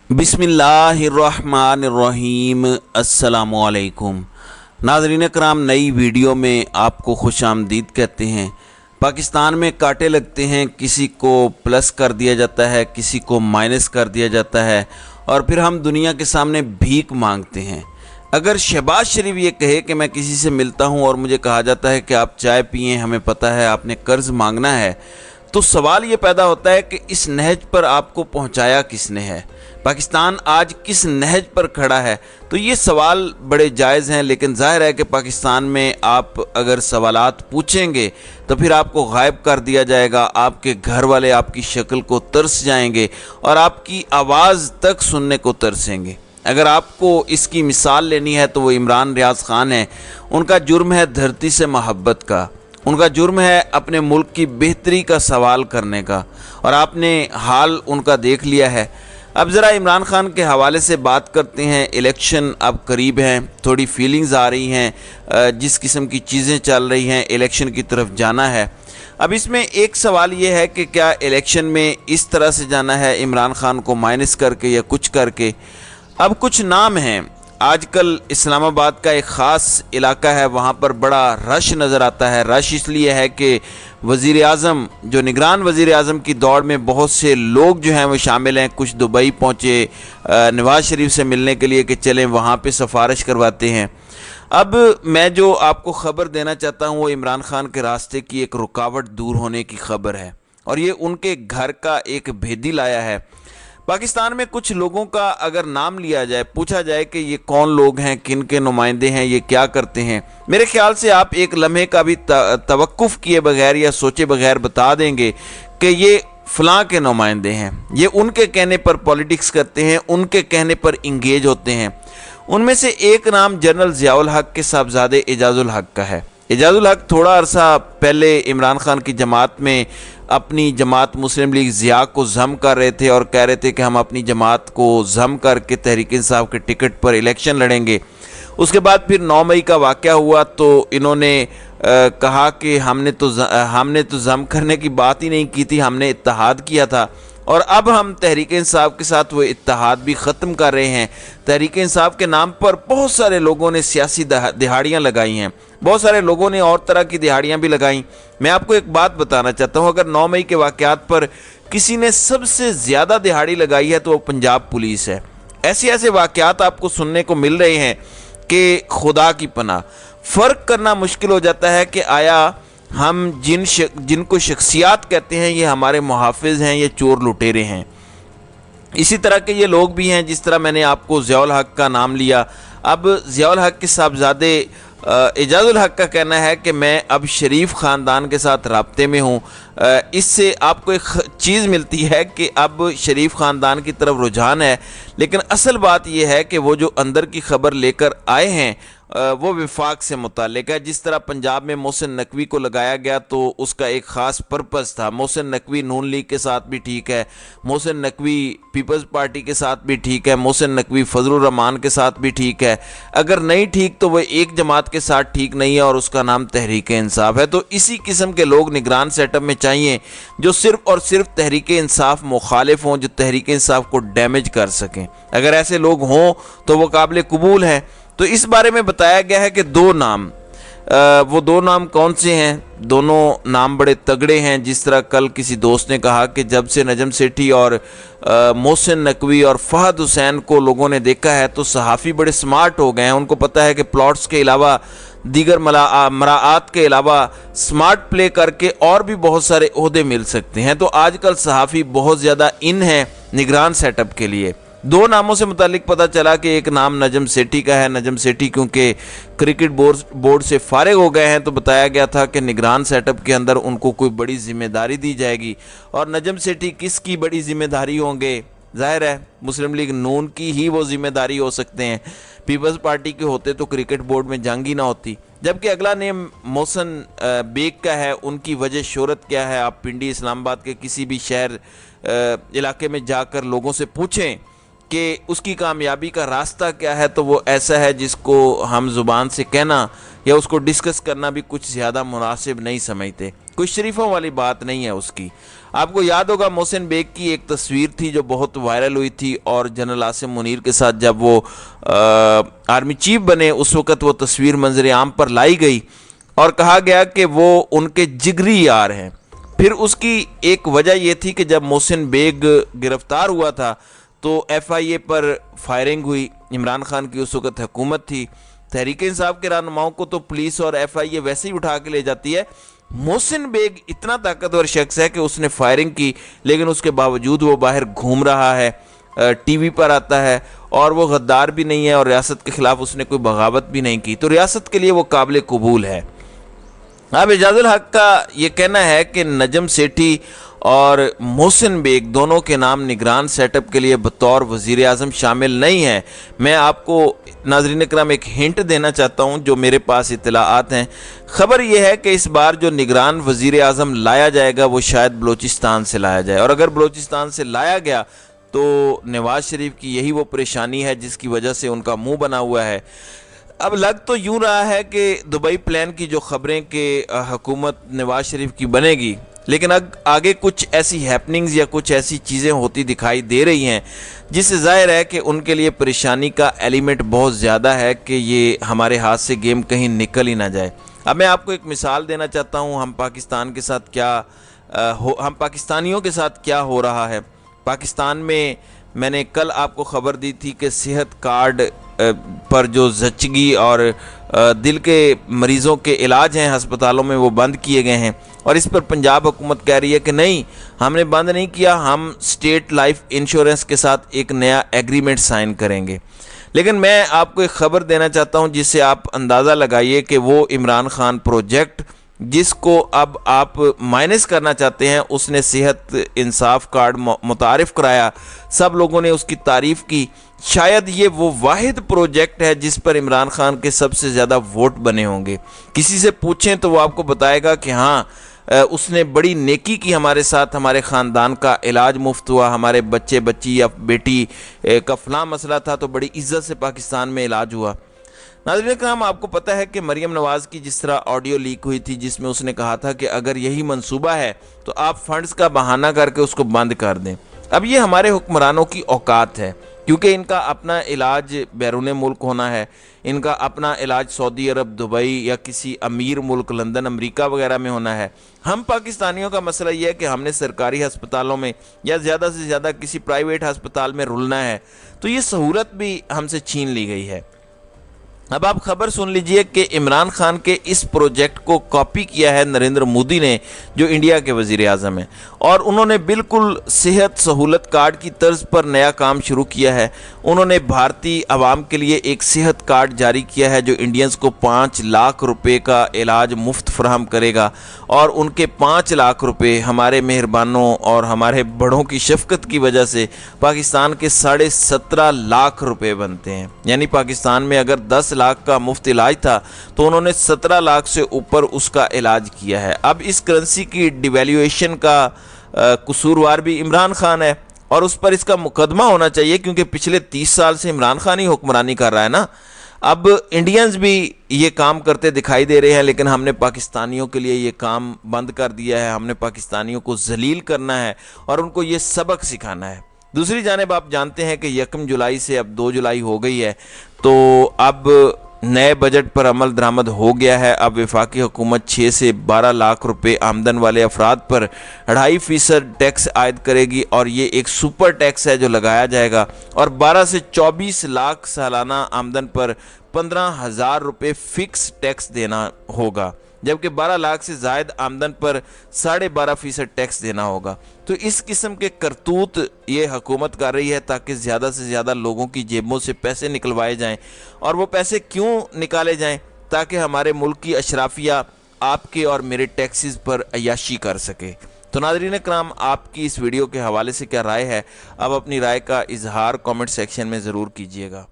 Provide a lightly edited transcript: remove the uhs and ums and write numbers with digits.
बिस्मिल्लाहिर्रहमानिर्रहीम। अस्सलामुअलैकुम नाज़रीन कराम, नई वीडियो में आपको खुश आमदीद कहते हैं। पाकिस्तान में कांटे लगते हैं, किसी को प्लस कर दिया जाता है, किसी को माइनस कर दिया जाता है और फिर हम दुनिया के सामने भीख मांगते हैं। अगर शहबाज शरीफ ये कहे कि मैं किसी से मिलता हूँ और मुझे कहा जाता है कि आप चाय पिएं, हमें पता है आपने कर्ज़ मांगना है, तो सवाल ये पैदा होता है कि इस नहज पर आपको पहुंचाया किसने है, पाकिस्तान आज किस नहज पर खड़ा है। तो ये सवाल बड़े जायज़ हैं, लेकिन जाहिर है कि पाकिस्तान में आप अगर सवालात पूछेंगे तो फिर आपको गायब कर दिया जाएगा, आपके घर वाले आपकी शक्ल को तरस जाएंगे और आपकी आवाज़ तक सुनने को तरसेंगे। अगर आपको इसकी मिसाल लेनी है तो वो इमरान रियाज ख़ान है। उनका जुर्म है धरती से मोहब्बत का, उनका जुर्म है अपने मुल्क की बेहतरी का सवाल करने का, और आपने हाल उनका देख लिया है। अब ज़रा इमरान खान के हवाले से बात करते हैं। इलेक्शन अब करीब हैं, थोड़ी फीलिंग्स आ रही हैं, जिस किस्म की चीज़ें चल रही हैं, इलेक्शन की तरफ जाना है। अब इसमें एक सवाल ये है कि क्या इलेक्शन में इस तरह से जाना है, इमरान खान को माइनस करके या कुछ करके। अब कुछ नाम हैं, आजकल इस्लामाबाद का एक ख़ास इलाका है, वहाँ पर बड़ा रश नज़र आता है। रश इसलिए है कि वज़ीर आज़म, जो निगरान वज़ीर आज़म की दौड़ में बहुत से लोग जो हैं वो शामिल हैं। कुछ दुबई पहुँचे नवाज़ शरीफ से मिलने के लिए कि चलें वहाँ पे सिफारिश करवाते हैं। अब मैं जो आपको ख़बर देना चाहता हूँ वो इमरान खान के रास्ते की एक रुकावट दूर होने की ख़बर है, और ये उनके घर का एक भेदी लाया है। पाकिस्तान में कुछ लोगों का अगर नाम लिया जाए, पूछा जाए कि ये कौन लोग हैं, किन के नुमाइंदे हैं, ये क्या करते हैं, मेरे ख्याल से आप एक लम्हे का भी तवक्कुफ़ किए बगैर या सोचे बगैर बता देंगे कि ये फ़लाँ के नुमाइंदे हैं। ये उनके कहने पर पॉलिटिक्स करते हैं, उनके कहने पर इंगेज होते हैं। उनमें से एक नाम जनरल ज़ियाउल हक के साहबजादे एजाजुल हक का है। एजाजुल हक थोड़ा अरसा पहले इमरान खान की जमात में अपनी जमात मुस्लिम लीग ज़िया को ज़म कर रहे थे और कह रहे थे कि हम अपनी जमात को ज़म करके तहरीक इंसाफ के टिकट पर इलेक्शन लड़ेंगे। उसके बाद फिर 9 मई का वाक़या हुआ तो इन्होंने कहा कि हमने तो ज़म करने की बात ही नहीं की थी, हमने इत्तेहाद किया था, और अब हम तहरीक इंसाफ के साथ वो इत्तेहाद भी ख़त्म कर रहे हैं। तहरीक इंसाफ के नाम पर बहुत सारे लोगों ने सियासी दिहाड़ियाँ लगाई हैं, बहुत सारे लोगों ने और तरह की दिहाड़ियाँ भी लगाई। मैं आपको एक बात बताना चाहता हूँ, अगर 9 मई के वाक़यात पर किसी ने सबसे ज़्यादा दिहाड़ी लगाई है तो वो पंजाब पुलिस है। ऐसे ऐसे वाक़यात आपको सुनने को मिल रहे हैं कि खुदा की पनाह। फ़र्क करना मुश्किल हो जाता है कि आया हम जिनको शख्सियात कहते हैं ये हमारे मुहाफ़िज़ हैं, ये चोर लुटेरे हैं। इसी तरह के ये लोग भी हैं, जिस तरह मैंने आपको ज़ियाउल हक का नाम लिया। अब ज़ियाउल हक के साहबजादे एजाजुल हक का कहना है कि मैं अब शरीफ ख़ानदान के साथ राब्ते में हूँ। इससे आपको एक चीज़ मिलती है कि अब शरीफ ख़ानदान की तरफ रुझान है, लेकिन असल बात यह है कि वो जो अंदर की खबर लेकर आए हैं वो विफाक से मुताल्लिक है। जिस तरह पंजाब में मोहसिन नकवी को लगाया गया तो उसका एक ख़ास पर्पज़ था। मोहसिन नकवी नून लीग के साथ भी ठीक है, मोहसिन नकवी पीपल्स पार्टी के साथ भी ठीक है, मोहसिन नकवी फजलुर रहमान के साथ भी ठीक है। अगर नहीं ठीक तो वह एक जमात के साथ ठीक नहीं है और उसका नाम तहरीक इंसाफ है। तो इसी किस्म के लोग निगरान सेटअप में चाहिए जो सिर्फ़ और सिर्फ तहरीक इंसाफ मुखालिफ हों, जो तहरीक इंसाफ को डैमेज कर सकें। अगर ऐसे लोग हों तो वो काबिल कबूल हैं। तो इस बारे में बताया गया है कि दो नाम, वो दो नाम कौन से हैं? दोनों नाम बड़े तगड़े हैं। जिस तरह कल किसी दोस्त ने कहा कि जब से नजम सेठी और मोहसिन नकवी और फहद हुसैन को लोगों ने देखा है तो सहाफ़ी बड़े स्मार्ट हो गए हैं। उनको पता है कि प्लॉट्स के अलावा, दीगर मराआत के अलावा स्मार्ट प्ले करके और भी बहुत ओहदे ओहदे मिल सकते हैं। तो आजकल सहाफ़ी बहुत ज़्यादा इन है निगरान सेटअप के लिए। दो नामों से मुतालिक पता चला कि एक नाम नजम सेठी का है। नजम सेठी क्योंकि क्रिकेट बोर्ड से फारिग हो गए हैं तो बताया गया था कि निगरान सेटअप के अंदर उनको कोई बड़ी जिम्मेदारी दी जाएगी। और नजम सेठी किसकी बड़ी जिम्मेदारी होंगे? जाहिर है मुस्लिम लीग नून की ही वो जिम्मेदारी हो सकते हैं। पीपल्स पार्टी के होते तो क्रिकेट बोर्ड में जंग ही ना होती। जबकि अगला नेम मोहसिन बेग का है। उनकी वजह शोहरत क्या है? आप पिंडी इस्लामाबाद के किसी भी शहर इलाके में जाकर लोगों से पूछें کہ اس کی کامیابی کا راستہ کیا ہے، تو وہ ایسا ہے جس کو ہم زبان سے کہنا یا اس کو ڈسکس کرنا بھی کچھ زیادہ مناسب نہیں سمجھتے، کچھ شریفوں والی بات نہیں ہے اس کی۔ آپ کو یاد ہوگا محسن بیگ کی ایک تصویر تھی جو بہت وائرل ہوئی تھی، اور جنرل عاصم منیر کے ساتھ جب وہ آرمی چیف بنے اس وقت وہ تصویر منظر عام پر لائی گئی اور کہا گیا کہ وہ ان کے جگری یار ہیں۔ پھر اس کی ایک وجہ یہ تھی کہ جب محسن بیگ گرفتار ہوا تھا تو ایف آئی اے پر فائرنگ ہوئی، عمران خان کی اس وقت حکومت تھی، تحریک انصاف کے رہنماؤں کو تو پولیس اور ایف آئی اے ویسے ہی اٹھا کے لے جاتی ہے۔ محسن بیگ اتنا طاقتور شخص ہے کہ اس نے فائرنگ کی، لیکن اس کے باوجود وہ باہر گھوم رہا ہے، ٹی وی پر آتا ہے، اور وہ غدار بھی نہیں ہے، اور ریاست کے خلاف اس نے کوئی بغاوت بھی نہیں کی، تو ریاست کے لیے وہ قابل قبول ہے۔ اب اعجاز الحق کا یہ کہنا ہے کہ نجم سیٹھی اور محسن بیگ دونوں کے نام نگران سیٹ اپ کے لیے بطور وزیر اعظم شامل نہیں ہیں۔ میں آپ کو ناظرین اکرام ایک ہنٹ دینا چاہتا ہوں جو میرے پاس اطلاعات ہیں۔ خبر یہ ہے کہ اس بار جو نگران وزیر اعظم لایا جائے گا وہ شاید بلوچستان سے لایا جائے، اور اگر بلوچستان سے لایا گیا تو نواز شریف کی یہی وہ پریشانی ہے جس کی وجہ سے ان کا منہ بنا ہوا ہے۔ اب لگ تو یوں رہا ہے کہ دبئی پلان کی جو خبریں کہ حکومت نواز شریف کی بنے گی، لیکن آگے کچھ ایسی ہیپننگز یا کچھ ایسی چیزیں ہوتی دکھائی دے رہی ہیں جس سے ظاہر ہے کہ ان کے لیے پریشانی کا ایلیمنٹ بہت زیادہ ہے کہ یہ ہمارے ہاتھ سے گیم کہیں نکل ہی نہ جائے۔ اب میں آپ کو ایک مثال دینا چاہتا ہوں ہم پاکستانیوں کے ساتھ کیا ہو رہا ہے۔ پاکستان میں نے کل آپ کو خبر دی تھی کہ صحت کارڈ پر جو زچگی اور دل کے مریضوں کے علاج ہیں ہسپتالوں میں وہ بند کیے گئے ہیں، اور اس پر پنجاب حکومت کہہ رہی ہے کہ نہیں، ہم نے بند نہیں کیا، ہم اسٹیٹ لائف انشورنس کے ساتھ ایک نیا ایگریمنٹ سائن کریں گے۔ لیکن میں آپ کو ایک خبر دینا چاہتا ہوں جس سے آپ اندازہ لگائیے کہ وہ عمران خان پروجیکٹ جس کو اب آپ مائنس کرنا چاہتے ہیں، اس نے صحت انصاف کارڈ متعارف کرایا، سب لوگوں نے اس کی تعریف کی۔ شاید یہ وہ واحد پروجیکٹ ہے جس پر عمران خان کے سب سے زیادہ ووٹ بنے ہوں گے۔ کسی سے پوچھیں تو وہ آپ کو بتائے گا کہ ہاں اس نے بڑی نیکی کی ہمارے ساتھ، ہمارے خاندان کا علاج مفت ہوا، ہمارے بچے بچی یا بیٹی کا فلاں مسئلہ تھا تو بڑی عزت سے پاکستان میں علاج ہوا۔ ناظرین کرام، آپ کو پتہ ہے کہ مریم نواز کی جس طرح آڈیو لیک ہوئی تھی جس میں اس نے کہا تھا کہ اگر یہی منصوبہ ہے تو آپ فنڈز کا بہانہ کر کے اس کو بند کر دیں۔ اب یہ ہمارے حکمرانوں کی اوقات ہے، کیونکہ ان کا اپنا علاج بیرون ملک ہونا ہے، ان کا اپنا علاج سعودی عرب، دبئی یا کسی امیر ملک لندن، امریکہ وغیرہ میں ہونا ہے۔ ہم پاکستانیوں کا مسئلہ یہ ہے کہ ہم نے سرکاری ہسپتالوں میں یا زیادہ سے زیادہ کسی پرائیویٹ ہسپتال میں رلنا ہے، تو یہ سہولت بھی ہم سے چھین لی گئی ہے۔ اب آپ خبر سن لیجئے کہ عمران خان کے اس پروجیکٹ کو کاپی کیا ہے نریندر مودی نے، جو انڈیا کے وزیر اعظم ہیں، اور انہوں نے بالکل صحت سہولت کارڈ کی طرز پر نیا کام شروع کیا ہے۔ انہوں نے بھارتی عوام کے لیے ایک صحت کارڈ جاری کیا ہے جو انڈینز کو 5 لاکھ روپے کا علاج مفت فراہم کرے گا، اور ان کے 5 لاکھ روپے ہمارے مہربانوں اور ہمارے بڑوں کی شفقت کی وجہ سے پاکستان کے 17.5 لاکھ روپے بنتے ہیں۔ یعنی پاکستان میں اگر 10 لاکھ کا مفت علاج تھا تو انہوں نے 17 لاکھ سے اوپر اس کا علاج کیا ہے۔ اب اس کرنسی کی ڈیویلیویشن کا قصوروار بھی عمران خان ہے، اور اس پر اس کا مقدمہ ہونا چاہیے کیونکہ پچھلے 30 سال سے عمران خان ہی حکمرانی کر رہا ہے نا۔ اب انڈینز بھی یہ کام کرتے دکھائی دے رہے ہیں، لیکن ہم نے پاکستانیوں کے لیے یہ کام بند کر دیا ہے۔ ہم نے پاکستانیوں کو ذلیل کرنا ہے اور ان کو یہ سبق سکھانا ہے۔ دوسری جانب آپ جانتے ہیں کہ 1 جولائی سے اب 2 جولائی ہو گئی ہے، تو اب نئے بجٹ پر عمل درآمد ہو گیا ہے۔ اب وفاقی حکومت 6 سے 12 لاکھ روپے آمدن والے افراد پر 2.5% ٹیکس عائد کرے گی، اور یہ ایک سپر ٹیکس ہے جو لگایا جائے گا، اور 12 سے 24 لاکھ سالانہ آمدن پر 15,000 روپے فکس ٹیکس دینا ہوگا، جبکہ 12 لاکھ سے زائد آمدن پر 12.5% ٹیکس دینا ہوگا۔ تو اس قسم کے کرتوت یہ حکومت کر رہی ہے تاکہ زیادہ سے زیادہ لوگوں کی جیبوں سے پیسے نکلوائے جائیں، اور وہ پیسے کیوں نکالے جائیں؟ تاکہ ہمارے ملک کی اشرافیہ آپ کے اور میرے ٹیکسز پر عیاشی کر سکے۔ تو ناظرین کرام، آپ کی اس ویڈیو کے حوالے سے کیا رائے ہے؟ اب اپنی رائے کا اظہار کامنٹ سیکشن میں ضرور کیجیے گا۔